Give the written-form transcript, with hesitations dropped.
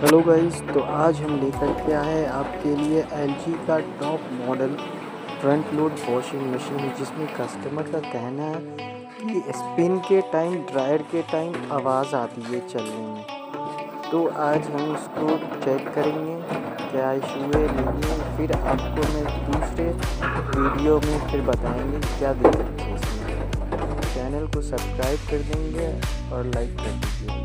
Hello guys, तो आज हम लेकर के आए हैं आपके लिए एलजी का top model front load washing machine, जिसमें कस्टमर का कहना है कि स्पिन के टाइम, ड्रायर के टाइम आवाज़ आती है चलने में। तो आज हम इसको चेक करेंगे क्या इशू है, नहीं है। फिर आपको मैं दूसरे वीडियो में फिर बताएंगे क्या दिक्कत है इसमें। चैनल को सब्सक्राइब कर देंगे और लाइक कर दीजिए।